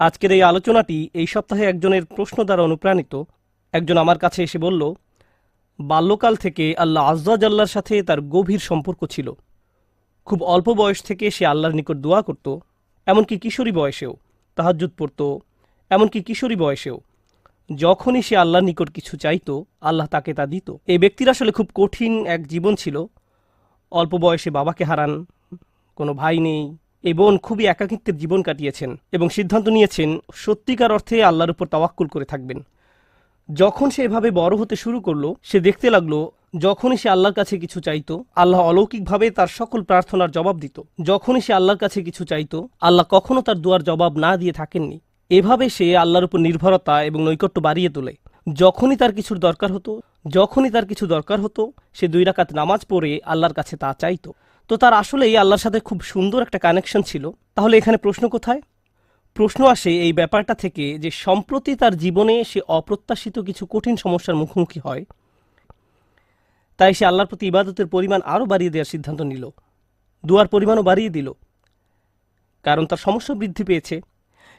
আজকের এই আলোচনাটি এই সপ্তাহে একজনের প্রশ্ন দ্বারা অনুপ্রাণিত। একজন আমার কাছে এসে বলল, বাল্যকাল থেকে আল্লাহ আজ্জা জাল্লার সাথে তার গভীর সম্পর্ক ছিল। খুব অল্প বয়স থেকে সে আল্লাহর নিকট দোয়া করত, এমনকি কিশোরী বয়সেও তাহাজ্জুদ পড়ত, এমনকি কিশোরী বয়সেও যখনই সে আল্লাহর নিকট কিছু চাইতো আল্লাহ তাকে তা দিত। এই ব্যক্তির আসলে খুব কঠিন এক জীবন ছিল। অল্প বয়সে বাবাকে হারান, কোনো ভাই নেই, এই বোন খুবই একাকিত্বের জীবন কাটিয়েছেন এবং সিদ্ধান্ত নিয়েছেন সত্যিকার অর্থে আল্লাহর উপর তাওয়াক্কুল করে থাকবেন। যখন সে এভাবে বড় হতে শুরু করলো, সে দেখতে লাগলো যখনই সে আল্লাহর কাছে কিছু চাইতো আল্লাহ অলৌকিকভাবে তার সকল প্রার্থনার জবাব দিত। যখনই সে আল্লাহর কাছে কিছু চাইতো আল্লাহ কখনো তার দুয়ার জবাব না দিয়ে থাকেননি। এভাবে সে আল্লাহর উপর নির্ভরতা এবং নৈকট্য বাড়িয়ে তোলে। যখনই তার কিছু দরকার হতো সে 2 রাকাত নামাজ পড়ে আল্লাহর কাছে তা চাইতো। তো তার আসলেই আল্লাহর সাথে খুব সুন্দর একটা কানেকশন ছিল। তাহলে এখানে প্রশ্ন কোথায়? প্রশ্ন আসে এই ব্যাপারটা থেকে যে সম্প্রতি তার জীবনে সে অপ্রত্যাশিত কিছু কঠিন সমস্যার মুখোমুখি হয়। তাই সে আল্লাহর প্রতি ইবাদতের পরিমাণ আরও বাড়িয়ে দেওয়ার সিদ্ধান্ত নিল, দুয়ার পরিমাণও বাড়িয়ে দিল, কারণ তার সমস্যা বৃদ্ধি পেয়েছে।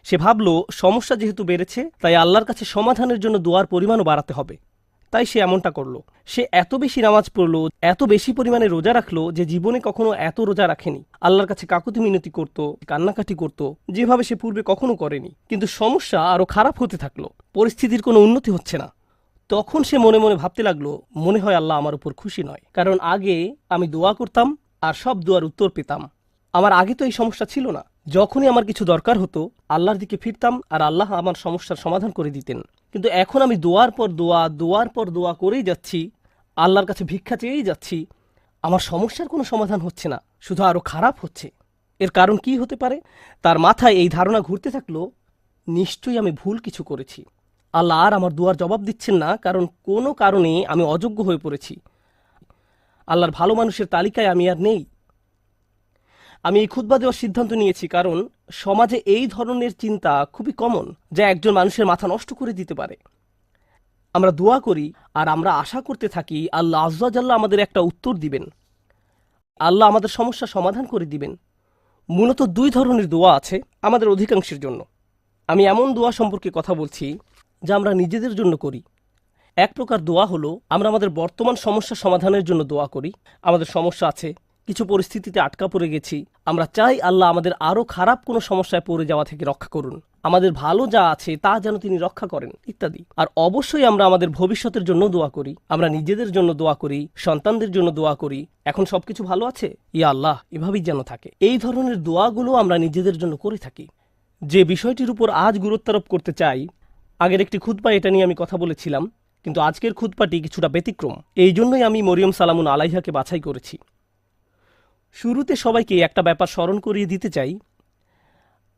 সে ভাবল সমস্যা যেহেতু বেড়েছে তাই আল্লাহর কাছে সমাধানের জন্য দুয়ার পরিমাণও বাড়াতে হবে। তাই সে এমনটা করলো। সে এত বেশি নামাজ পড়লো, এত বেশি পরিমাণে রোজা রাখলো যে জীবনে কখনো এত রোজা রাখেনি। আল্লাহর কাছে কাকুতি মিনতি করত, কান্নাকাটি করত, যেভাবে সে পূর্বে কখনো করেনি। কিন্তু সমস্যা আরো খারাপ হতে থাকলো, পরিস্থিতির কোনো উন্নতি হচ্ছে না। তখন সে মনে মনে ভাবতে লাগলো, মনে হয় আল্লাহ আমার উপর খুশি নয়, কারণ আগে আমি দোয়া করতাম আর সব দোয়ার উত্তর পেতাম। আমার আগে তো এই সমস্যা ছিল না। যখনই আমার কিছু দরকার হতো আল্লাহর দিকে ফিরতাম আর আল্লাহ আমার সমস্যার সমাধান করে দিতেন। কিন্তু এখন আমি দোয়ার পর দোয়া করেই যাচ্ছি, আল্লাহর কাছে ভিক্ষা চেয়েই যাচ্ছি, আমার সমস্যার কোনো সমাধান হচ্ছে না, শুধু আরও খারাপ হচ্ছে। এর কারণ কি হতে পারে? তার মাথায় এই ধারণা ঘুরতে থাকলো, নিশ্চয়ই আমি ভুল কিছু করেছি। আল্লাহ আর আমার দুয়ার জবাব দিচ্ছেন না, কারণ কোনো কারণে আমি অযোগ্য হয়ে পড়েছি। আল্লাহর ভালো মানুষের তালিকায় আমি আর নেই। আমি এই খুতবা দেওয়ার সিদ্ধান্ত নিয়েছি কারণ সমাজে এই ধরনের চিন্তা খুবই কমন, যা একজন মানুষের মাথা নষ্ট করে দিতে পারে। আমরা দোয়া করি আর আমরা আশা করতে থাকি আল্লাহ আজ্জা জাল্লা আমাদের একটা উত্তর দিবেন, আল্লাহ আমাদের সমস্যা সমাধান করে দিবেন। মূলত 2 ধরনের দোয়া আছে আমাদের অধিকাংশের জন্য। আমি এমন দোয়া সম্পর্কে কথা বলছি যা আমরা নিজেদের জন্য করি। এক প্রকার দোয়া হলো আমরা আমাদের বর্তমান সমস্যা সমাধানের জন্য দোয়া করি। আমাদের সমস্যা আছে, কিছু পরিস্থিতিতে আটকা পড়ে গেছি, আমরা চাই আল্লাহ আমাদের আরও খারাপ কোনো সমস্যায় পড়ে যাওয়া থেকে রক্ষা করুন, আমাদের ভালো যা আছে তা যেন তিনি রক্ষা করেন, ইত্যাদি। আর অবশ্যই আমরা আমাদের ভবিষ্যতের জন্য দোয়া করি, আমরা নিজেদের জন্য দোয়া করি, সন্তানদের জন্য দোয়া করি, এখন সবকিছু ভালো আছে, ইয়া আল্লাহ এভাবেই যেন থাকে। এই ধরনের দোয়াগুলো আমরা নিজেদের জন্য করে থাকি। যে বিষয়টির উপর আজ গুরুত্বারোপ করতে চাই, আগের একটি খুতবা এটা নিয়ে আমি কথা বলেছিলাম, কিন্তু আজকের খুতবাটি কিছুটা ব্যতিক্রম। এই জন্যই আমি মরিয়ম সালামুন আলাইহাকে বাছাই করেছি। শুরুতে সবাইকে একটা ব্যাপার স্মরণ করিয়ে দিতে চাই,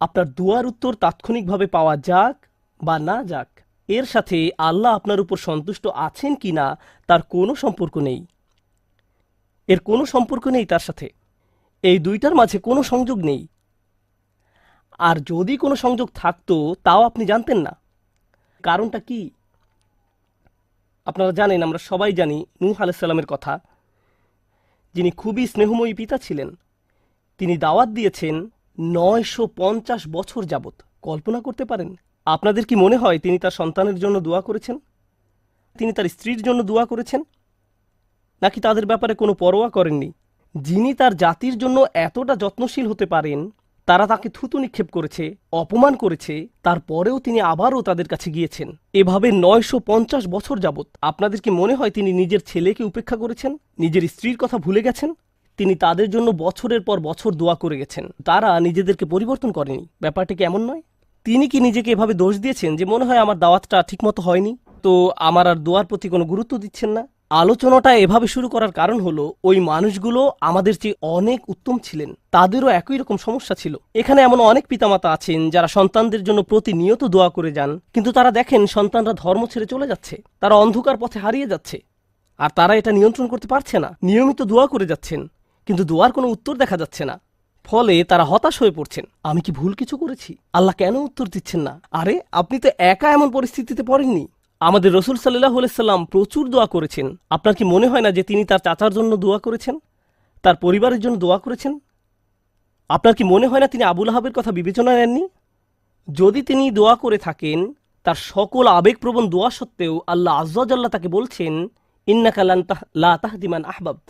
আপনার দুয়ার উত্তর তাৎক্ষণিকভাবে পাওয়া যাক বা না যাক, এর সাথে আল্লাহ আপনার উপর সন্তুষ্ট আছেন কি না তার কোনো সম্পর্ক নেই। এর কোনো সম্পর্ক নেই তার সাথে। এই দুইটার মাঝে কোনো সংযোগ নেই। আর যদি কোনো সংযোগ থাকতো তাও আপনি জানতেন না। কারণটা কি? আপনারা জানেন, আমরা সবাই জানি নূহ আলাইহিস সালামের কথা, যিনি খুবই স্নেহময়ী পিতা ছিলেন। তিনি দাওয়াত দিয়েছেন 950 বছর যাবত। কল্পনা করতে পারেন? আপনাদের কি মনে হয় তিনি তার সন্তানের জন্য দোয়া করেছেন? তিনি তার স্ত্রীর জন্য দোয়া করেছেন? নাকি তাদের ব্যাপারে কোনো পরোয়া করেননি? যিনি তার জাতির জন্য এতটা যত্নশীল হতে পারেন, তারা তাকে থুতু নিক্ষেপ করেছে, অপমান করেছে, তারপরেও তিনি আবারও তাদের কাছে গিয়েছেন। এভাবে 950 বছর যাবত। আপনাদের কি মনে হয় তিনি নিজের ছেলেকে উপেক্ষা করেছেন, নিজের স্ত্রীর কথা ভুলে গেছেন? তিনি তাদের জন্য বছরের পর বছর দোয়া করে গেছেন, তারা নিজেদেরকে পরিবর্তন করেনি। ব্যাপারটা কি এমন নয়? তিনি কি নিজেকে এভাবে দোষ দিয়েছেন যে মনে হয় আমার দাওয়াতটা ঠিকমতো হয়নি, তো আমার আর দোয়ার প্রতি কোনো গুরুত্ব দিচ্ছেন না? আলোচনাটা এভাবে শুরু করার কারণ হলো, ওই মানুষগুলো আমাদের চেয়ে অনেক উত্তম ছিলেন, তাদেরও একই রকম সমস্যা ছিল। এখানে এমন অনেক পিতামাতা আছেন যারা সন্তানদের জন্য প্রতিনিয়ত দোয়া করে যান, কিন্তু তারা দেখেন সন্তানরা ধর্ম ছেড়ে চলে যাচ্ছে, তারা অন্ধকার পথে হারিয়ে যাচ্ছে, আর তারা এটা নিয়ন্ত্রণ করতে পারছে না। নিয়মিত দোয়া করে যাচ্ছেন, কিন্তু দোয়ার কোনো উত্তর দেখা যাচ্ছে না। ফলে তারা হতাশ হয়ে পড়ছেন, আমি কি ভুল কিছু করেছি? আল্লাহ কেন উত্তর দিচ্ছেন না? আরে আপনি তো একা এমন পরিস্থিতিতে পড়েননি। আমাদের রসুল সাল্লাল্লাহু আলাইহি সাল্লাম প্রচুর দোয়া করেছেন। আপনার কি মনে হয় না যে তিনি তার চাচার জন্য দোয়া করেছেন, তার পরিবারের জন্য দোয়া করেছেন? আপনার কি মনে হয় না তিনি আবু লাহাবের কথা বিবেচনায় নেননি? যদি তিনি দোয়া করে থাকেন, তার সকল আবেগপ্রবণ দোয়া সত্ত্বেও আল্লাহ আয্যা ওয়া জাল্লা তাকে বলছেন, ইন্নাকা লা তাহদি মান আহবাবত।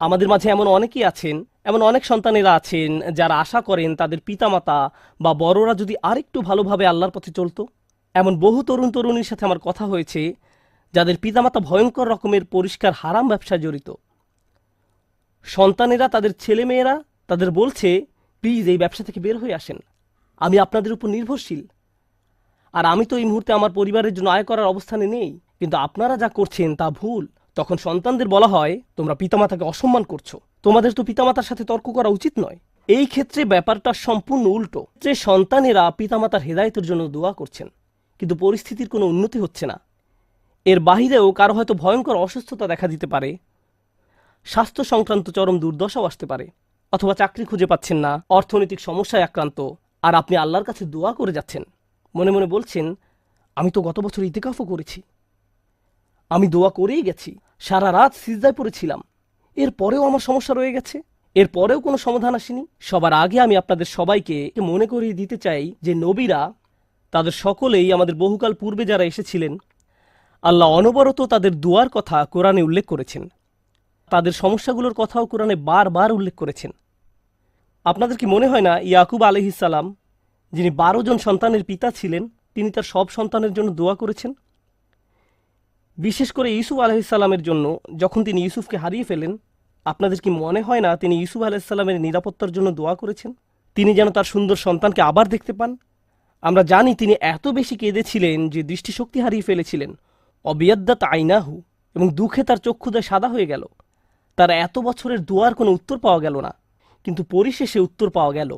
আমাদের মাঝে এমন অনেকেই আছেন, এমন অনেক সন্তানেরা আছেন যারা আশা করেন তাদের পিতামাতা বা বড়রা যদি আরেকটু ভালোভাবে আল্লাহর পথে চলতো। এমন বহু তরুণ তরুণীর সাথে আমার কথা হয়েছে যাদের পিতামাতা ভয়ঙ্কর রকমের পরিষ্কার হারাম ব্যবসায় জড়িত। সন্তানেরা, তাদের ছেলেমেয়েরা তাদের বলছে, প্লিজ এই ব্যবসা থেকে বের হয়ে আসেন, আমি আপনাদের উপর নির্ভরশীল, আর আমি তো এই মুহূর্তে আমার পরিবারের জন্য আয় করার অবস্থানে নেই, কিন্তু আপনারা যা করছেন তা ভুল। তখন সন্তানদের বলা হয়, তোমরা পিতামাতাকে অসম্মান করছো, তোমাদের তো পিতামাতার সাথে তর্ক করা উচিত নয়। এই ক্ষেত্রে ব্যাপারটা সম্পূর্ণ উল্টো, যে সন্তানেরা পিতামাতার হেদায়েতের জন্য দোয়া করছেন, কিন্তু পরিস্থিতির কোনো উন্নতি হচ্ছে না। এর বাহিরেও কারো হয়তো ভয়ঙ্কর অসুস্থতা দেখা দিতে পারে, স্বাস্থ্য সংক্রান্ত চরম দুর্দশাও আসতে পারে, অথবা চাকরি খুঁজে পাচ্ছেন না, অর্থনৈতিক সমস্যায় আক্রান্ত, আর আপনি আল্লাহর কাছে দোয়া করে যাচ্ছেন, মনে মনে বলছেন, আমি তো গত বছর ইতিকাফও করেছি, আমি দোয়া করেই গেছি, সারা রাত সিজদায় পড়েছিলাম, এরপরেও আমার সমস্যা রয়ে গেছে, এরপরেও কোনো সমাধান আসেনি। সবার আগে আমি আপনাদের সবাইকে মনে করিয়ে দিতে চাই যে নবীরা, তাদের সকলেই, আমাদের বহুকাল পূর্বে যারা এসেছিলেন, আল্লাহ অনবরত তাদের দোয়ার কথা কোরআনে উল্লেখ করেছেন, তাদের সমস্যাগুলোর কথাও কোরআনে বারবার উল্লেখ করেছেন। আপনাদের কি মনে হয় না ইয়াকুব আলাইহিস সালাম, যিনি 12 জন সন্তানের পিতা ছিলেন, তিনি তার সব সন্তানের জন্য দোয়া করেছেন? বিশেষ করে ইউসুফ আলাইহিস সালামের জন্য, যখন তিনি ইউসুফকে হারিয়ে ফেলেন, আপনাদের কি মনে হয় না তিনি ইউসুফ আলাইহিস সালামের নিরাপত্তার জন্য দোয়া করেছেন, তিনি যেন তার সুন্দর সন্তানকে আবার দেখতে পান? আমরা জানি তিনি এত বেশি কেঁদেছিলেন যে দৃষ্টিশক্তি হারিয়ে ফেলেছিলেন, অবিয়াদ্দাত আইনাহু, এবং দুঃখে তার চক্ষুদয় সাদা হয়ে গেল। তার এত বছরের দোয়ার কোনো উত্তর পাওয়া গেল না, কিন্তু পরিশেষে উত্তর পাওয়া গেল।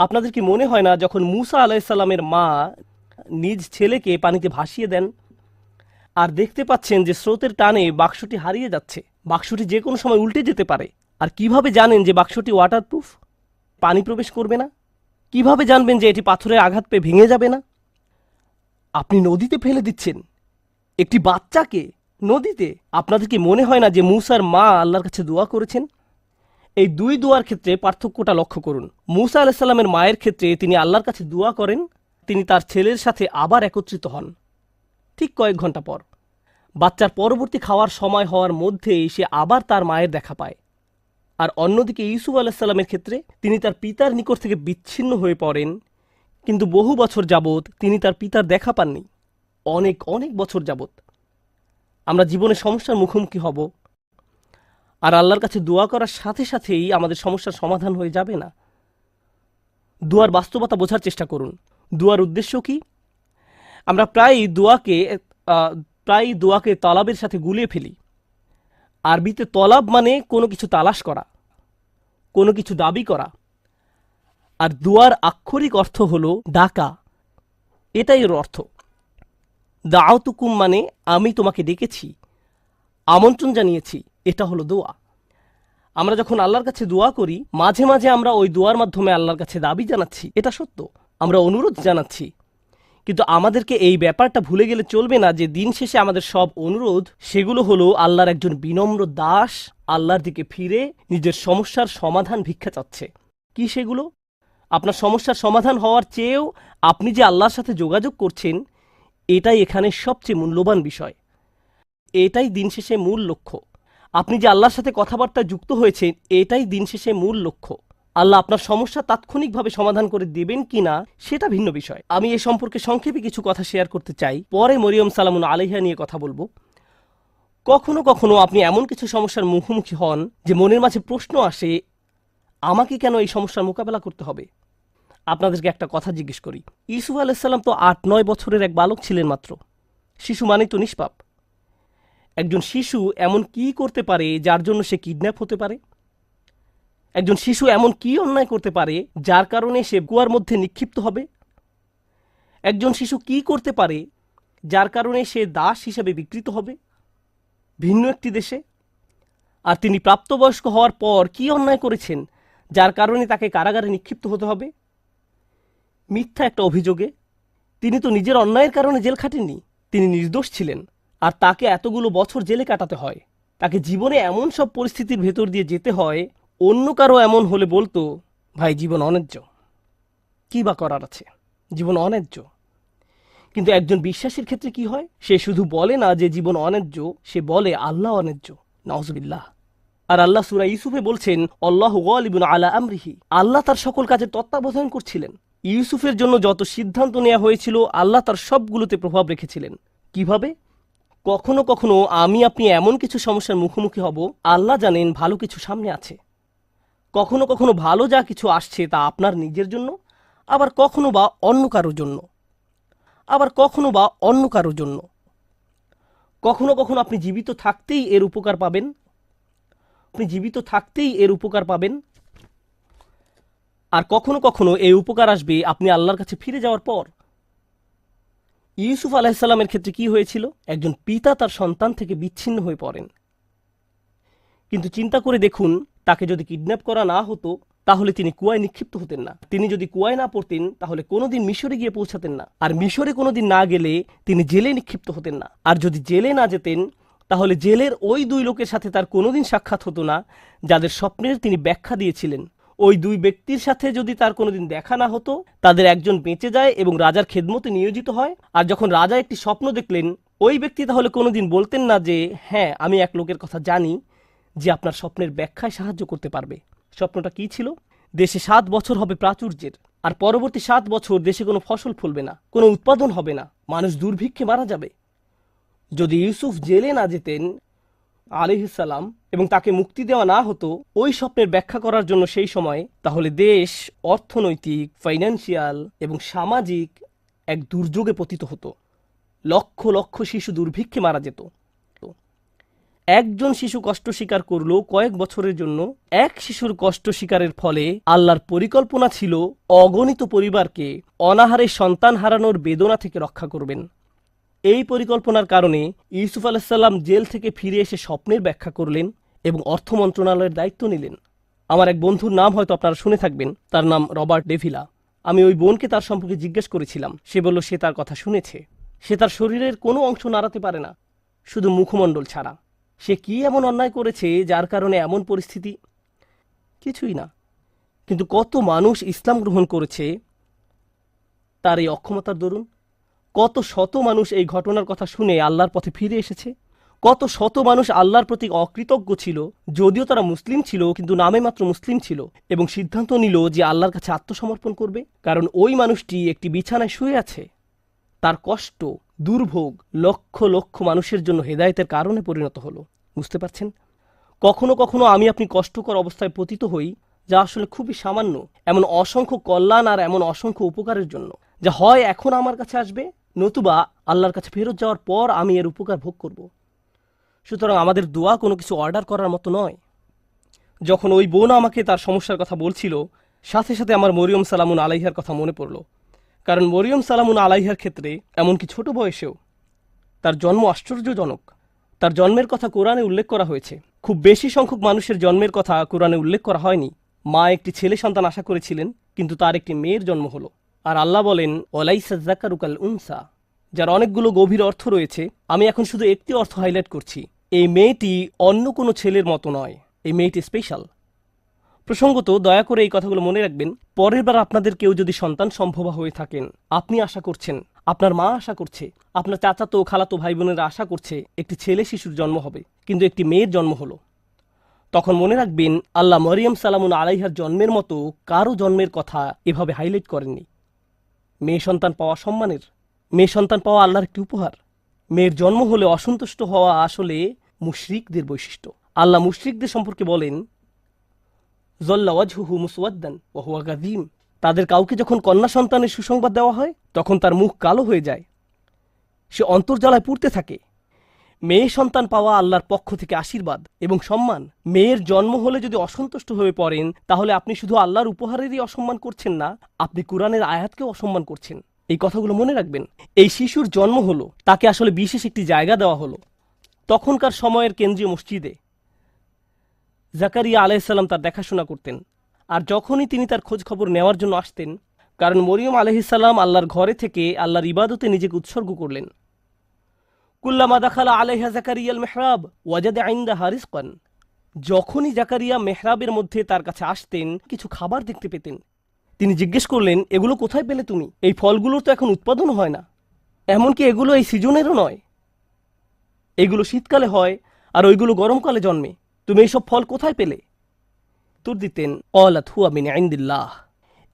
আপনাদের কি মনে হয় না যখন মূসা আলাইহিস সালামের মা নিজ ছেলেকে পানিতে ভাসিয়ে দেন, আর দেখতে পাচ্ছেন যে স্রোতের টানে বাক্সটি হারিয়ে যাচ্ছে, বাক্সটি যে কোনো সময় উল্টে যেতে পারে, আর কিভাবে জানেন যে বাক্সটি ওয়াটারপ্রুফ, পানি প্রবেশ করবে না? কিভাবে জানবেন যে এটি পাথরের আঘাত পেয়ে ভেঙে যাবে না? আপনি নদীতে ফেলে দিচ্ছেন একটি বাচ্চাকে, নদীতে। আপনাদের কি মনে হয় না যে মূসার মা আল্লাহর কাছে দোয়া করেছেন? এই দুই দোয়ার ক্ষেত্রে পার্থক্যটা লক্ষ্য করুন। মূসা আলাইহিস সালামের মায়ের ক্ষেত্রে তিনি আল্লাহর কাছে দোয়া করেন, তিনি তার ছেলের সাথে আবার একত্রিত হন ঠিক কয়েক ঘন্টা পর। বাচ্চার পরবর্তী খাওয়ার সময় হওয়ার মধ্যেই সে আবার তার মায়ের দেখা পায়। আর অন্যদিকে ইউসুফ আলাইহিস সালামের ক্ষেত্রে তিনি তার পিতার নিকট থেকে বিচ্ছিন্ন হয়ে পড়েন, কিন্তু বহু বছর যাবৎ তিনি তার পিতার দেখা পাননি, অনেক অনেক বছর যাবৎ। আমরা জীবনে সমস্যার মুখোমুখি হব, আর আল্লাহর কাছে দোয়া করার সাথে সাথেই আমাদের সমস্যার সমাধান হয়ে যাবে না। দোয়ার বাস্তবতা বোঝার চেষ্টা করুন। দোয়ার উদ্দেশ্য কি? আমরা প্রায় দোয়াকে তলাবের সাথে গুলিয়ে ফেলি। আরবিতে তলাব মানে কোনো কিছু তালাশ করা, কোনো কিছু দাবি করা, আর দোয়ার আক্ষরিক অর্থ হলো ডাকা, এটাই এর অর্থ। দাওতুকুম মানে আমি তোমাকে ডেকেছি, আমন্ত্রণ জানিয়েছি, এটা হলো দোয়া। আমরা যখন আল্লাহর কাছে দোয়া করি, মাঝে মাঝে আমরা ওই দোয়ার মাধ্যমে আল্লাহর কাছে দাবি জানাচ্ছি, এটা সত্য, আমরা অনুরোধ জানাচ্ছি, কিন্তু আমাদেরকে এই ব্যাপারটা ভুলে গেলে চলবে না যে দিন শেষে আমাদের সব অনুরোধ, সেগুলো হলো আল্লাহর একজন বিনম্র দাস আল্লাহর দিকে ফিরে নিজের সমস্যার সমাধান ভিক্ষা চাচ্ছে। কি সেগুলো? আপনার সমস্যার সমাধান হওয়ার চেয়েও আপনি যে আল্লাহর সাথে যোগাযোগ করছেন, এটাই এখানে সবচেয়ে মূল্যবান বিষয়, এটাই দিন শেষে মূল লক্ষ্য। আপনি যে আল্লাহর সাথে কথাবার্তায় যুক্ত হয়েছেন, এটাই দিন শেষে মূল লক্ষ্য। আল্লাহ আপনার সমস্যা তাৎক্ষণিকভাবে সমাধান করে দেবেন কিনা সেটা ভিন্ন বিষয়। আমি এ সম্পর্কে সংক্ষেপে কিছু কথা শেয়ার করতে চাই, পরে মরিয়ম সালামুন আলাইহা নিয়ে কথা বলবো। কখনো কখনো আপনি এমন কিছু সমস্যার মুখোমুখি হন যে মনের মাঝে প্রশ্ন আসে, আমাকে কেন এই সমস্যার মোকাবেলা করতে হবে? আপনাদেরকে একটা কথা জিজ্ঞেস করি, ইউসুফ আলাইহিস সালাম তো 8-9 বছরের এক বালক ছিলেন মাত্র। শিশু মানেই তো নিষ্পাপ। একজন শিশু এমন কি করতে পারে যার জন্য সে কিডন্যাপ হতে পারে? একজন শিশু এমন কি অন্যায় করতে পারে যার কারণে সে কুয়ার মধ্যে নিক্ষিপ্ত হবে? একজন শিশু কি করতে পারে যার কারণে সে দাস হিসেবে বিকৃত হবে ভিন্ন একটি দেশে? আর তিনি প্রাপ্তবয়স্ক হওয়ার পর কি অন্যায় করেছেন যার কারণে তাকে কারাগারে নিক্ষিপ্ত হতে হবে মিথ্যা একটা অভিযোগে? তিনি তো নিজের অন্যায়ের কারণে জেল খাটেননি, তিনি নির্দোষ ছিলেন, আর তাকে এতগুলো বছর জেলে কাটাতে হয়। তাকে জীবনে এমন সব পরিস্থিতির ভেতর দিয়ে যেতে হয়, অন্য কারো এমন হলে বলতো, ভাই জীবন অন্যায্য। কি বা করার আছে, জীবন অন্যায্য। কিন্তু একজন বিশ্বাসীর ক্ষেত্রে কি হয়? সে শুধু বলে না যে জীবন অন্যায্য, সে বলে আল্লাহ অন্যায্য। নাউজুবিল্লাহ। আর আল্লাহ সূরা ইউসুফে বলছেন, আল্লাহু গালিবুন আলা আমরিহি, আল্লাহ তার সকল কাজের তত্ত্বাবধান করছিলেন। ইউসুফের জন্য যত সিদ্ধান্ত নেওয়া হয়েছিল আল্লাহ তার সবগুলোতে প্রভাব রেখেছিলেন। কিভাবে? কখনো কখনো আমি আপনি এমন কিছু সমস্যার মুখোমুখি হব, আল্লাহ জানেন ভালো কিছু সামনে আছে। কখনো কখনো ভালো যা কিছু আসছে তা আপনার নিজের জন্য, আবার কখনো বা অন্য কারোর জন্য, কখনো কখনো আপনি জীবিত থাকতেই এর উপকার পাবেন, আর কখনো কখনো এই উপকার আসবে আপনি আল্লাহর কাছে ফিরে যাওয়ার পর। ইউসুফ আলাইহিসসালামের ক্ষেত্রে কি হয়েছিল? একজন পিতা তার সন্তান থেকে বিচ্ছিন্ন হয়ে পড়েন। কিন্তু চিন্তা করে দেখুন, তাকে যদি কিডন্যাপ করা না হতো তাহলে তিনি কুয়ায় নিক্ষিপ্ত হতেন না। তিনি যদি কুয়ায় না পড়তেন তাহলে কোনোদিন মিশরে গিয়ে পৌঁছাতেন না। আর মিশরে কোনোদিন না গেলে তিনি জেলে নিক্ষিপ্ত হতেন না। আর যদি জেলে না যেতেন তাহলে জেলের ওই দুই লোকের সাথে তার কোনোদিন সাক্ষাৎ হতো না যাদের স্বপ্নের তিনি ব্যাখ্যা দিয়েছিলেন। ওই দুই ব্যক্তির সাথে যদি তার কোনোদিন দেখা না হতো, তাদের একজন বেঁচে যায় এবং রাজার খেদমতে নিয়োজিত হয়। আর যখন রাজা একটি স্বপ্ন দেখলেন, ওই ব্যক্তি তাহলে কোনোদিন বলতেন না যে হ্যাঁ, আমি এক লোকের কথা জানি যে আপনার স্বপ্নের ব্যাখ্যায় সাহায্য করতে পারবে। স্বপ্নটা কি ছিল? দেশে 7 বছর হবে প্রাচুর্যের, আর পরবর্তী 7 বছর দেশে কোনো ফসল ফলবে না, কোনো উৎপাদন হবে না, মানুষ দুর্ভিক্ষে মারা যাবে। যদি ইউসুফ জেলে না যেতেন আলাইহিসসালাম এবং তাকে মুক্তি দেওয়া না হতো ওই স্বপ্নের ব্যাখ্যা করার জন্য সেই সময়, তাহলে দেশ অর্থনৈতিক, ফাইন্যান্সিয়াল এবং সামাজিক এক দুর্যোগে পতিত হতো। লক্ষ লক্ষ শিশু দুর্ভিক্ষে মারা যেত। একজন শিশু কষ্ট স্বীকার করলো কয়েক বছরের জন্য। এক শিশুর কষ্ট স্বীকারের ফলে আল্লাহর পরিকল্পনা ছিল অগণিত পরিবারকে অনাহারে সন্তান হারানোর বেদনা থেকে রক্ষা করবেন। এই পরিকল্পনার কারণে ইউসুফ আলাইহিসসালাম জেল থেকে ফিরে এসে স্বপ্নের ব্যাখ্যা করলেন এবং অর্থ মন্ত্রণালয়ের দায়িত্ব নিলেন। আমার এক বন্ধুর নাম হয়তো আপনারা শুনে থাকবেন, তার নাম রবার্ট ডেভিলা। আমি ওই বোনকে তার সম্পর্কে জিজ্ঞেস করেছিলাম। সে বলল সে তার কথা শুনেছে। সে তার শরীরের কোনো অংশ নাড়াতে পারে না, শুধু মুখমণ্ডল ছাড়া। সে কি এমন অন্যায় করেছে যার কারণে এমন পরিস্থিতি? কিছুই না। কিন্তু কত মানুষ ইসলাম গ্রহণ করেছে তার এই অক্ষমতার দরুন। কত শত মানুষ এই ঘটনার কথা শুনে আল্লাহর পথে ফিরে এসেছে। কত শত মানুষ আল্লাহর প্রতি অকৃতজ্ঞ ছিল, যদিও তারা মুসলিম ছিল, কিন্তু নামে মাত্র মুসলিম ছিল, এবং সিদ্ধান্ত নিল যে আল্লাহর কাছে আত্মসমর্পণ করবে। কারণ ওই মানুষটি একটি বিছানায় শুয়ে আছে। তার কষ্ট, দুর্ভোগ লক্ষ লক্ষ মানুষের জন্য হেদায়েতের কারণে পরিণত হলো। বুঝতে পারছেন? কখনো কখনো আমি আপনি কষ্টকর অবস্থায় পতিত হই, যা আসলে খুবই সামান্য, এমন অসংখ্য কল্যাণ আর এমন অসংখ্য উপকারের জন্য, যা হয় এখন আমার কাছে আসবে, নতুবা আল্লাহর কাছে ফেরত যাওয়ার পর আমি এর উপকার ভোগ করব। সুতরাং আমাদের দোয়া কোনো কিছু অর্ডার করার মতো নয়। যখন ওই বোন আমাকে তার সমস্যার কথা বলছিল, সাথে সাথে আমার মরিয়ম সালামুন আলাইহার কথা মনে পড়ল। কারণ মরিয়ম সালামুন আলাইহার ক্ষেত্রে এমনকি ছোট বয়সেও তার জন্ম আশ্চর্যজনক। তার জন্মের কথা কোরআনে উল্লেখ করা হয়েছে। খুব বেশি সংখ্যক মানুষের জন্মের কথা কোরআনে উল্লেখ করা হয়নি। মা একটি ছেলে সন্তান আশা করেছিলেন, কিন্তু তার একটি মেয়ের জন্ম হলো। আর আল্লাহ বলেন, ওয়ালাইসা যাকারু কাল উনসা, যার অনেকগুলো গভীর অর্থ রয়েছে। আমি এখন শুধু একটি অর্থ হাইলাইট করছি। এই মেয়েটি অন্য কোনো ছেলের মতো নয়, এই মেয়েটি স্পেশাল। প্রসঙ্গত, দয়া করে এই কথাগুলো মনে রাখবেন। পরের বার আপনাদের কেউ যদি সন্তান সম্ভবা হয়ে থাকেন, আপনি আশা করছেন, আপনার মা আশা করছে, আপনার চাচাতো খালাতো ভাই বোনেরা আশা করছে একটি ছেলে শিশুর জন্ম হবে, কিন্তু একটি মেয়ের জন্ম হলো, তখন মনে রাখবেন আল্লাহ মরিয়ম সালামুন আলাইহার জন্মের মতো কারো জন্মের কথা এভাবে হাইলাইট করেননি। মেয়ে সন্তান পাওয়া সম্মানের, মেয়ে সন্তান পাওয়া আল্লাহর একটি উপহার। মেয়ের জন্ম হলে অসন্তুষ্ট হওয়া আসলে মুশরিকদের বৈশিষ্ট্য। আল্লাহ মুশরিকদের সম্পর্কে বলেন, জল্লা ওয়াজহুহু মুসওয়াদ্দান ওয়া হুয়া কাযীম, তাদের কাউকে যখন কন্যা সন্তানের সুসংবাদ দেওয়া হয় তখন তার মুখ কালো হয়ে যায়, সে অন্তর্জ্বালায় পুড়তে থাকে। মেয়ে সন্তান পাওয়া আল্লাহর পক্ষ থেকে আশীর্বাদ এবং সম্মান। মেয়ের জন্ম হলে যদি অসন্তুষ্ট হয়ে পড়েন, তাহলে আপনি শুধু আল্লাহর উপহারেরই অসম্মান করছেন না, আপনি কুরআনের আয়াতকেও অসম্মান করছেন। এই কথাগুলো মনে রাখবেন। এই শিশুর জন্ম হলো, তাকে আসলে বিশেষ একটি জায়গা দেওয়া হলো। তখনকার সময়ের কেন্দ্রীয় মসজিদে জাকারিয়া আলাইহিসসালাম তার দেখাশোনা করতেন। আর যখনই তিনি তার খোঁজ খবর নেওয়ার জন্য আসতেন, কারণ মরিয়ম আলাইহিসসালাম আল্লাহর ঘরে থেকে আল্লাহর ইবাদতে নিজেকে উৎসর্গ করলেন। কুল্লামা দাখালা আলাইহা জাকারিয়াল মেহরাব ওয়াজাদা ইনদাহা রিজকান, যখনই জাকারিয়া মেহরাবের মধ্যে তার কাছে আসতেন, কিছু খাবার দেখতে পেতেন। তিনি জিজ্ঞেস করলেন, এগুলো কোথায় পেলে তুমি? এই ফলগুলোর তো এখন উৎপাদন হয় না, এমনকি এগুলো এই সিজনেরও নয়। এগুলো শীতকালে হয় আর ওইগুলো গরমকালে জন্মে। তুমি এইসব ফল কোথায় পেলে? উত্তর দিতেন, ক্বালাত হুয়া মিন ইনদিল্লাহ।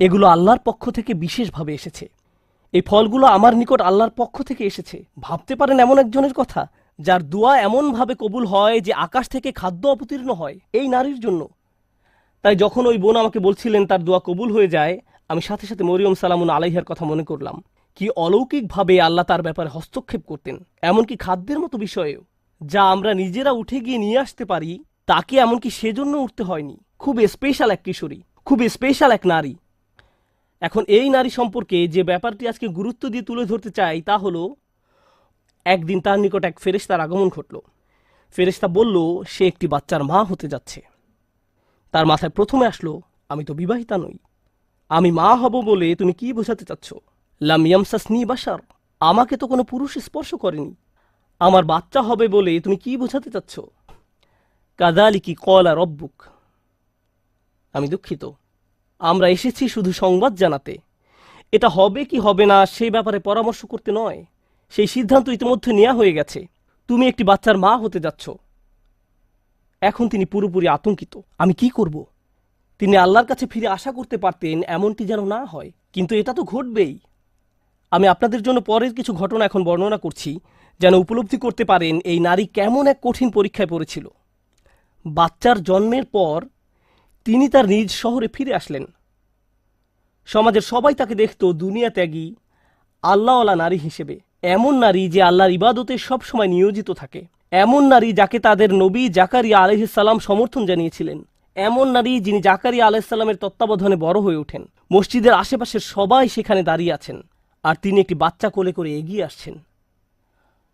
এগুলো আল্লাহর পক্ষ থেকে বিশেষভাবে এসেছে। এই ফলগুলো আমার নিকট আল্লাহর পক্ষ থেকে এসেছে। ভাবতে পারেন এমন একজনের কথা, যার দোয়া এমনভাবে কবুল হয় যে আকাশ থেকে খাদ্য অবতীর্ণ হয় এই নারীর জন্য। তাই যখন ওই বোন আমাকে বলছিলেন তার দোয়া কবুল হয়ে যায়, আমি সাথে সাথে মরিয়ম সালামুন আলাইহার কথা মনে করলাম। কি অলৌকিকভাবে আল্লাহ তার ব্যাপারে হস্তক্ষেপ করতেন, এমনকি খাদ্যের মতো বিষয়েও। যা আমরা নিজেরা উঠে গিয়ে নিয়ে আসতে পারি, তাকে এমনকি সেজন্য উঠতে হয়নি। খুব স্পেশাল এক কিশোরী, খুব স্পেশাল এক নারী। এখন এই নারী সম্পর্কে যে ব্যাপারটি আজকে গুরুত্ব দিয়ে তুলে ধরতে চাই তা হলো, একদিন তার নিকট এক ফেরেশতার আগমন ঘটল। ফেরেশতা বলল সে একটি বাচ্চার মা হতে যাচ্ছে। তার মাথায় প্রথমে আসলো, আমি তো বিবাহিতা নই, আমি মা হব বলে তুমি কি বোঝাতে চাচ্ছ? লাম ইয়ামসাসনি বাশার, আমাকে তো কোনো পুরুষ স্পর্শ করেনি। আমার বাচ্চা হবে বলে তুমি কি বোঝাতে চাচ্ছ? কাযালিকি ক্বালা রব্বুক, আমি দুঃখিত, আমরা এসেছি শুধু সংবাদ জানাতে। এটা হবে কি হবে না সেই ব্যাপারে পরামর্শ করতে নয়। সেই সিদ্ধান্ত ইতিমধ্যে নেওয়া হয়ে গেছে, তুমি একটি বাচ্চার মা হতে যাচ্ছ। এখন তিনি পুরোপুরি আতঙ্কিত, আমি কি করব? তিনি আল্লাহর কাছে ফিরে আশা করতে পারতেন এমনটি যেন না হয়, কিন্তু এটা তো ঘটবেই। আমি আপনাদের জন্য পরের কিছু ঘটনা এখন বর্ণনা করছি, যেন উপলব্ধি করতে পারেন এই নারী কেমন এক কঠিন পরীক্ষায় পড়েছিল। বাচ্চার জন্মের পর তিনি তার নিজ শহরে ফিরে আসলেন। সমাজের সবাই তাকে দেখত দুনিয়া ত্যাগী, আল্লাহওয়ালা নারী হিসেবে। এমন নারী যে আল্লাহর ইবাদতে সবসময় নিয়োজিত থাকে। এমন নারী যাকে তাদের নবী জাকারিয়া আলাইহিস সালাম সমর্থন জানিয়েছিলেন। এমন নারী যিনি জাকারিয়া আলাইহিস সালামের তত্ত্বাবধানে বড় হয়ে ওঠেন। মসজিদের আশেপাশের সবাই সেখানে দাঁড়িয়ে আছেন, আর তিনি একটি বাচ্চা কোলে করে এগিয়ে আসছেন।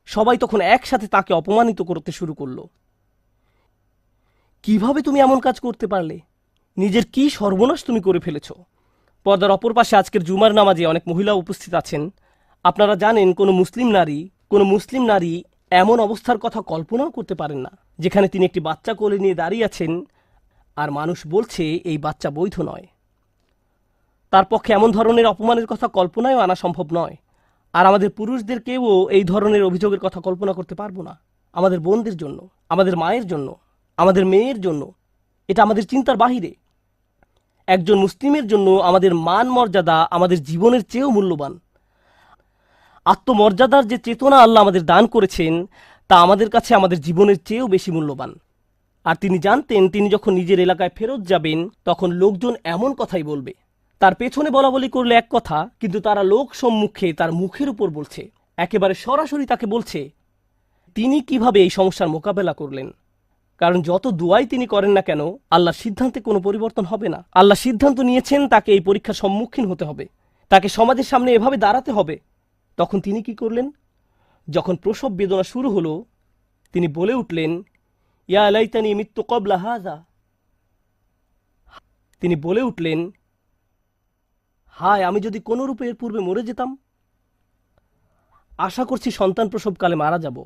সবাই তখন একসাথে তাকে অপমানিত করতে শুরু করল। কিভাবে তুমি এমন কাজ করতে পারলে? নিজের কি সর্বনাশ তুমি করে ফেলেছ? পর্দার অপর পাশে আজকের জুমার নামাজে অনেক মহিলা উপস্থিত আছেন। আপনারা জানেন কোনো মুসলিম নারী এমন অবস্থার কথা কল্পনাও করতে পারেন না, যেখানে তিনি একটি বাচ্চা কোলে নিয়ে দাঁড়িয়ে আছেন আর মানুষ বলছে এই বাচ্চা বৈধ নয়। তার পক্ষে এমন ধরনের অপমানের কথা কল্পনায়ও আনা সম্ভব নয়। আর আমাদের পুরুষদেরকেও এই ধরনের অভিযোগের কথা কল্পনা করতে পারবো না। আমাদের বোনদের জন্য, আমাদের মায়ের জন্য, আমাদের মেয়ের জন্য এটা আমাদের চিন্তার বাহিরে। একজন মুসলিমের জন্য আমাদের মান মর্যাদা আমাদের জীবনের চেয়েও মূল্যবান। আত্মমর্যাদার যে চেতনা আল্লাহ আমাদের দান করেছেন তা আমাদের কাছে আমাদের জীবনের চেয়েও বেশি মূল্যবান। আর তিনি জানতেন তিনি যখন নিজের এলাকায় ফেরত যাবেন তখন লোকজন এমন কথাই বলবে। তার পেছনে বলা বলি করলে এক কথা, কিন্তু তারা লোক সম্মুখে তার মুখের উপর বলছে, একেবারে সরাসরি তাকে বলছে তিনি কিভাবে এই সমস্যার মোকাবেলা করলেন। কারণ যত দুয়াই তিনি করেন না কেন, আল্লাহর সিদ্ধান্তে কোনো পরিবর্তন হবে না। আল্লাহ সিদ্ধান্ত নিয়েছেন তাকে এই পরীক্ষার সম্মুখীন হতে হবে, তাকে সমাজের সামনে এভাবে দাঁড়াতে হবে। তখন তিনি কি করলেন? যখন প্রসব বেদনা শুরু হলো, তিনি বলে উঠলেন, ইয়া লাইতানি মিত্তু ক্বাবলা হাযা। তিনি বলে উঠলেন, হায় আমি যদি কোনো রূপে এর পূর্বে মরে যেতাম। আশা করছি সন্তান প্রসবকালে মারা যাব,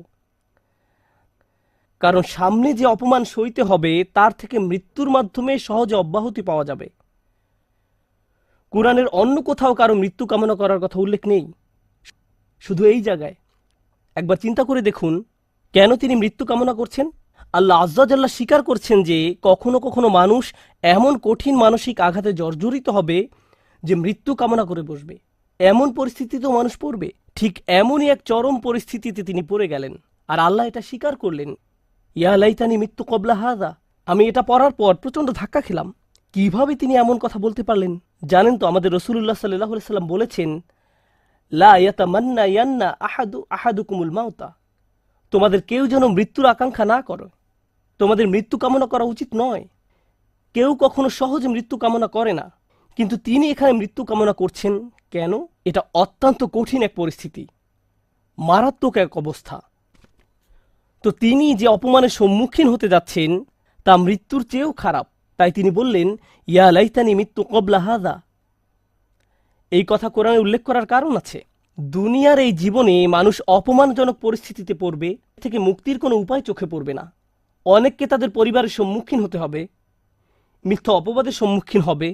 কারণ সামনে যে অপমান সইতে হবে তার থেকে মৃত্যুর মাধ্যমে সহজে অব্যাহতি পাওয়া যাবে। কুরআনের অন্য কোথাও কারো মৃত্যু কামনা করার কথা উল্লেখ নেই, শুধু এই জায়গায়। একবার চিন্তা করে দেখুন কেন তিনি মৃত্যু কামনা করছেন। আল্লাহ আজ্জা জাল্লা স্বীকার করছেন যে কখনো কখনো মানুষ এমন কঠিন মানসিক আঘাতে জর্জরিত হবে যে মৃত্যু কামনা করে বসবে। এমন পরিস্থিতিতেও মানুষ পড়বে। ঠিক এমনই এক চরম পরিস্থিতিতে তিনি পড়ে গেলেন, আর আল্লাহ এটা স্বীকার করলেন, ইয়া লাইতানি মিত্তু ক্বাবলা হাযা। আমি এটা পড়ার পর প্রচণ্ড ধাক্কা খেলাম। কিভাবে তিনি এমন কথা বলতে পারলেন? জানেন তো আমাদের রাসূলুল্লাহ সাল্লাল্লাহু আলাইহি সাল্লাম বলেছেন, লা ইয়াতামান্না ইয়ান্না আহাদুকুমুল মাউতা। তোমাদের কেউ যেন মৃত্যুর আকাঙ্ক্ষা না করো। তোমাদের মৃত্যু কামনা করা উচিত নয়। কেউ কখনো সহজে মৃত্যু কামনা করে না, কিন্তু তিনি এখানে মৃত্যু কামনা করছেন কেন? এটা অত্যন্ত কঠিন এক পরিস্থিতি, মারাত্মক এক অবস্থা। তো তিনি যে অপমানের সম্মুখীন হতে যাচ্ছেন তা মৃত্যুর চেয়েও খারাপ। তাই তিনি বললেন, ইয়া লাইতানি মিত্তু ক্বাবলা হাযা। এই কথা কোরআনে উল্লেখ করার কারণ আছে। দুনিয়ার এই জীবনে মানুষ অপমানজনক পরিস্থিতিতে পড়বে, থেকে মুক্তির কোনো উপায় চোখে পড়বে না। অনেককে তাদের পরিবারের সম্মুখীন হতে হবে, মিথ্যা অপবাদের সম্মুখীন হবে,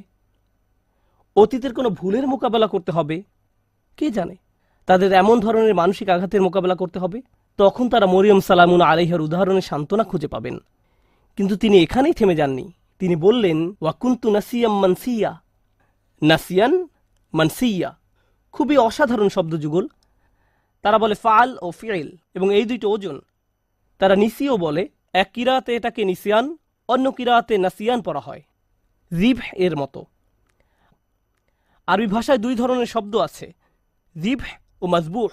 অতীতের কোনো ভুলের মোকাবেলা করতে হবে, কে জানে তাদের এমন ধরনের মানসিক আঘাতের মোকাবেলা করতে হবে, তখন তারা মরিয়ম সালামুন আলাইহার উদাহরণে সান্ত্বনা খুঁজে পাবেন। কিন্তু তিনি এখানেই থেমে যাননি। তিনি বললেন, ওয়াকুন্তু নাসিয়াম মানসিয়া। নাসিয়ান মানসিয়া খুবই অসাধারণ শব্দ যুগল। তারা বলে ফাল ও ফিল, এবং এই দুইটি ওজন। তারা নিসিও বলে, এক কিরাতে এটাকে নিসিয়ান, অন্য কিরাতে নাসিয়ান পড়া হয়, জিভ এর মতো। আরবি ভাষায় দুই ধরনের শব্দ আছে, জিভ ও মাজবুহ।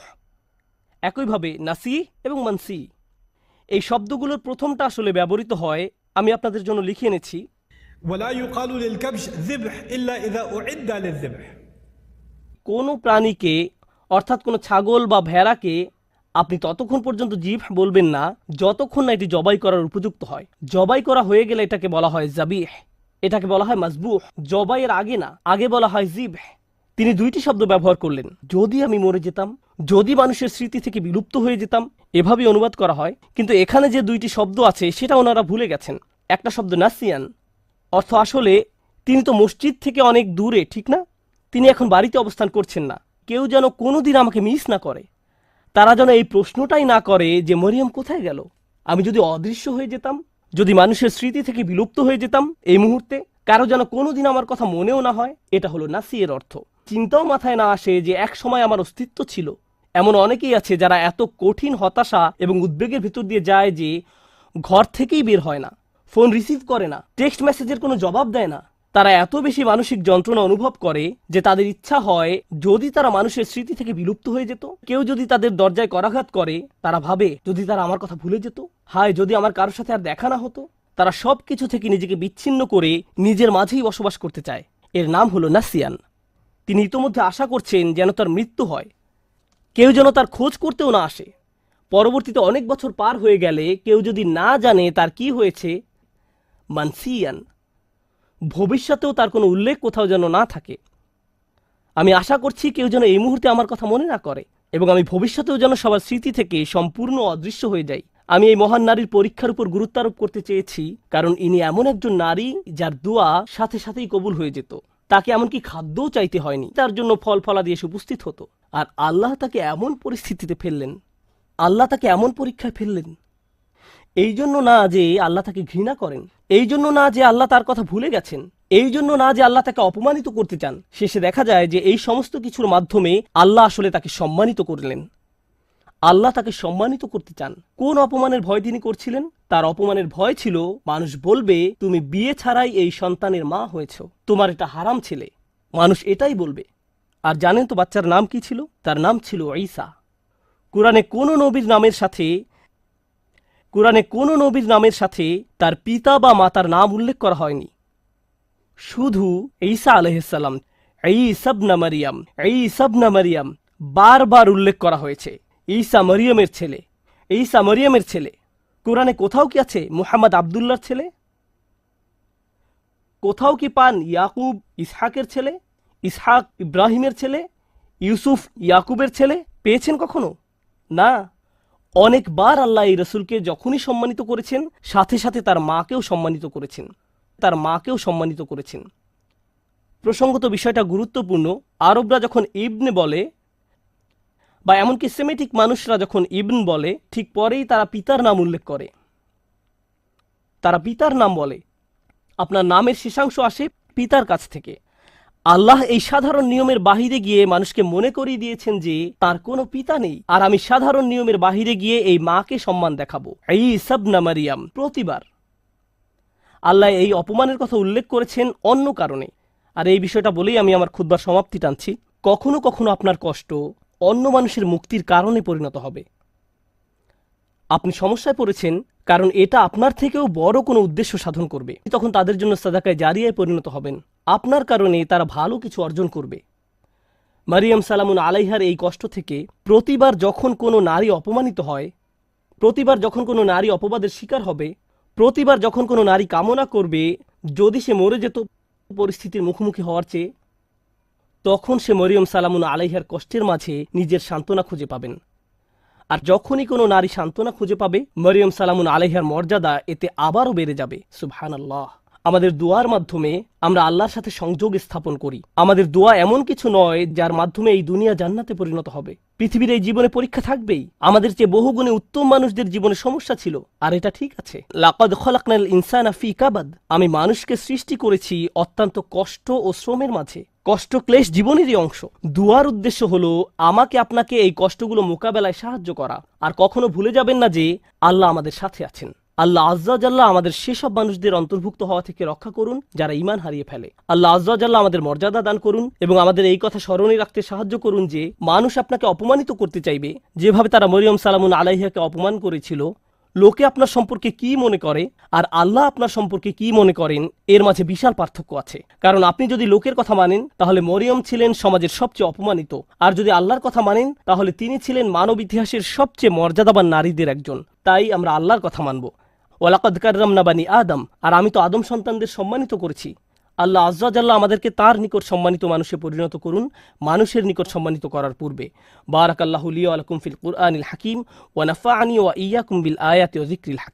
একইভাবে নাসি এবং মানসি, এই শব্দগুলোর প্রথমটা আসলে ব্যবহৃত হয়, আমি আপনাদের জন্য লিখে এনেছি, ولا يقال للكبش ذبح إلا إذا أعد للذبح। কোনো প্রাণীকে অর্থাৎ কোনো ছাগল বা ভেড়াকে আপনি ততক্ষণ পর্যন্ত জিভ বলবেন না যতক্ষণ না এটি জবাই করার উপযুক্ত হয়। জবাই করা হয়ে গেলে এটাকে বলা হয় জাবিহ, এটাকে বলা হয় মাজবুহ। জবাইয়ের আগে না, আগে বলা হয় জিভ। তিনি দুইটি শব্দ ব্যবহার করলেন, যদি আমি মরে যেতাম, যদি মানুষের স্মৃতি থেকে বিলুপ্ত হয়ে যেতাম, এভাবেই অনুবাদ করা হয়। কিন্তু এখানে যে দুইটি শব্দ আছে সেটা ওনারা ভুলে গেছেন। একটা শব্দ নাসিয়ান, অর্থ আসলে তিনি তো মসজিদ থেকে অনেক দূরে, ঠিক না? তিনি এখন বাড়িতে অবস্থান করছেন না। কেউ যেন কোনোদিন আমাকে মিস না করে, তারা যেন এই প্রশ্নটাই না করে যে মরিয়ম কোথায় গেল। আমি যদি অদৃশ্য হয়ে যেতাম, যদি মানুষের স্মৃতি থেকে বিলুপ্ত হয়ে যেতাম এই মুহূর্তে, কারো যেন কোনোদিন আমার কথা মনেও না হয়। এটা হলো নাসিয়ের অর্থ। চিন্তাও মাথায় না আসে যে এক সময় আমার অস্তিত্ব ছিল। এমন অনেকেই আছে যারা এত কঠিন হতাশা এবং উদ্বেগের ভিতর দিয়ে যায় যে ঘর থেকেই বের হয় না, ফোন রিসিভ করে না, টেক্সট মেসেজের কোনো জবাব দেয় না। তারা এত বেশি মানসিক যন্ত্রণা অনুভব করে যে তাদের ইচ্ছা হয় যদি তারা মানুষের স্মৃতি থেকে বিলুপ্ত হয়ে যেত। কেউ যদি তাদের দরজায় করাঘাত করে, তারা ভাবে যদি তারা আমার কথা ভুলে যেত, হায় যদি আমার কারোর সাথে আর দেখা না হতো। তারা সব কিছু থেকে নিজেকে বিচ্ছিন্ন করে নিজের মাঝেই বসবাস করতে চায়। এর নাম হলো নাসিয়ান। তিনি ইতোমধ্যে আশা করছেন যেন তার মৃত্যু হয়, কেউ যেন তার খোঁজ করতেও না আসে। পরবর্তীতে অনেক বছর পার হয়ে গেলে কেউ যদি না জানে তার কি হয়েছে, মানসিয়ান, ভবিষ্যতেও তার কোনো উল্লেখ কোথাও যেন না থাকে। আমি আশা করছি কেউ যেন এই মুহূর্তে আমার কথা মনে না করে, এবং আমি ভবিষ্যতেও যেন সবার স্মৃতি থেকে সম্পূর্ণ অদৃশ্য হয়ে যাই। আমি এই মহান নারীর পরীক্ষার উপর গুরুত্ব আরোপ করতে চেয়েছি, কারণ ইনি এমন একজন নারী যার দোয়া সাথে সাথেই কবুল হয়ে যেত। তাকে এমনকি খাদ্যও চাইতে হয়নি, তার জন্য ফল ফলাদি এসে উপস্থিত হতো। আর আল্লাহ তাকে এমন পরিস্থিতিতে ফেললেন, আল্লাহ তাকে এমন পরীক্ষায় ফেললেন, এই জন্য না যে আল্লাহ তাকে ঘৃণা করেন, এই জন্য না যে আল্লাহ তার কথা ভুলে গেছেন, এই জন্য না যে আল্লাহ তাকে অপমানিত করতে চান। শেষে দেখা যায় যে এই সমস্ত কিছুর মাধ্যমে আল্লাহ আসলে তাকে সম্মানিত করলেন। আল্লাহ তাকে সম্মানিত করতে চান। কোন অপমানের ভয় তিনি করছিলেন? তার অপমানের ভয় ছিল মানুষ বলবে তুমি বিয়ে ছাড়াই এই সন্তানের মা হয়েছ, তোমার এটা হারাম ছেলে। মানুষ এটাই বলবে। আর জানেন তো বাচ্চার নাম কি ছিল? তার নাম ছিল ঈসা। কোরআনে কোনো নবীর নামের সাথে তার পিতা বা মাতার নাম উল্লেখ করা হয়নি। শুধু ঈসা আলাইহিসসালাম, ঈসা ইবনে মারিয়াম বারবার উল্লেখ করা হয়েছে। ঈসা মরিয়মের ছেলে। কোরআনে কোথাও কি আছে মুহাম্মদ আব্দুল্লাহর ছেলে? কোথাও কি পান ইয়াকুব ইসহাকের ছেলে, ইসহাক ইব্রাহিমের ছেলে, ইউসুফ ইয়াকুবের ছেলে? পেয়েছেন কখনো? না। অনেকবার আল্লাহ এই রসুলকে যখনই সম্মানিত করেছেন, সাথে সাথে তার মাকেও সম্মানিত করেছেন। প্রসঙ্গত বিষয়টা গুরুত্বপূর্ণ। আরবরা যখন ইবনে বলে, বা এমনকি সেমেটিক মানুষরা যখন ইবন বলে, ঠিক পরেই তারা পিতার নাম উল্লেখ করে। তারা পিতার নাম বলে। আপনার নামের শেষাংশ আসে পিতার কাছ থেকে। আল্লাহ এই সাধারণ নিয়মের বাহিরে গিয়ে মানুষকে মনে করিয়ে দিয়েছেন যে তার কোনো পিতা নেই, আর আমি সাধারণ নিয়মের বাহিরে গিয়ে এই মাকে সম্মান দেখাবো। ঈসা ইবনে মারিয়াম। প্রতিবার আল্লাহ এই অপমানের কথা উল্লেখ করেছেন অন্য কারণে। আর এই বিষয়টা বলেই আমি আমার খুতবার সমাপ্তি টানছি। কখনো কখনো আপনার কষ্ট অন্য মানুষের মুক্তির কারণে পরিণত হবে। আপনি সমস্যায় পড়েছেন কারণ এটা আপনার থেকেও বড় কোনো উদ্দেশ্য সাধন করবে, তখন তাদের জন্য সাদাকায়ে জারিয়ায় পরিণত হবেন। আপনার কারণে তারা ভালো কিছু অর্জন করবে। মারিয়াম সালামুন আলাইহার এই কষ্ট থেকে প্রতিবার যখন কোনো নারী অপমানিত হয়, প্রতিবার যখন কোনো নারী অপবাদের শিকার হবে, প্রতিবার যখন কোনো নারী কামনা করবে যদি সে মরে যেত পরিস্থিতির মুখোমুখি হওয়ার চেয়ে, তখন সে মরিয়ম সালামুন আলাইহার কষ্টের মাঝে নিজের সান্ত্বনা খুঁজে পাবেন। আর যখনই কোনো নারী সান্ত্বনা খুঁজে পাবে, মরিয়ম সালামুন আলাইহার মর্যাদা এতে আবারও বেড়ে যাবে। সুবহানাল্লাহ। আমাদের দোয়ার মাধ্যমে আমরা আল্লাহর সাথে সংযোগ স্থাপন করি। আমাদের দোয়া এমন কিছু নয় যার মাধ্যমে এই দুনিয়া জান্নাতে পরিণত হবে। পৃথিবীর এই জীবনে পরীক্ষা থাকবেই। আমাদের চেয়ে বহুগুণে উত্তম মানুষদের জীবনে সমস্যা ছিল, আর এটা ঠিক আছে। লাকাদ খলাকনাল ইনসানা ফি কাবাদ, আমি মানুষকে সৃষ্টি করেছি অত্যন্ত কষ্ট ও শ্রমের মাঝে। কষ্ট ক্লেশ জীবনেরই অংশ। দুয়ার উদ্দেশ্য হলো আমাকে আপনাকে এই কষ্টগুলো মোকাবেলায় সাহায্য করা। আর কখনো ভুলে যাবেন না যে আল্লাহ আমাদের সাথে আছেন। আল্লাহ আজ্জা জাল্লাহ আমাদের সেসব মানুষদের অন্তর্ভুক্ত হওয়া থেকে রক্ষা করুন যারা ঈমান হারিয়ে ফেলে। আল্লাহ আজ্জা জাল্লাহ আমাদের মর্যাদা দান করুন এবং আমাদের এই কথা স্মরণে রাখতে সাহায্য করুন যে মানুষ আপনাকে অপমানিত করতে চাইবে যেভাবে তারা মরিয়ম সালামুন আলাইহাকে অপমান করেছিল। লোকে আপনার সম্পর্কে কি মনে করে আর আল্লাহ আপনার সম্পর্কে কি মনে করেন, এর মাঝে বিশাল পার্থক্য আছে। কারণ আপনি যদি লোকের কথা মানেন তাহলে মরিয়ম ছিলেন সমাজের সবচেয়ে অপমানিত, আর যদি আল্লাহর কথা মানেন তাহলে তিনি ছিলেন মানব ইতিহাসের সবচেয়ে মর্যাদাবান নারীদের একজন। তাই আমরা আল্লাহর কথা মানব। ওয়ালাকাদ কাররামনা বানি আদম, আর আমি তো আদম সন্তানদের সম্মানিত করেছি। আল্লাহ আজ্জা জাল্লাহ আমাদেরকে তার নিকট সম্মানিত মানুষে পরিণত করুন মানুষের নিকট সম্মানিত করার পূর্বে। বারাকাল্লাহু লি ওয়া লাকুম ফিল কুরআনিল হাকিম ওয়া নাফা'আনি ওয়া ইয়্যাকুম বিল আয়াতি ওয়া যিকরিল হাকিম।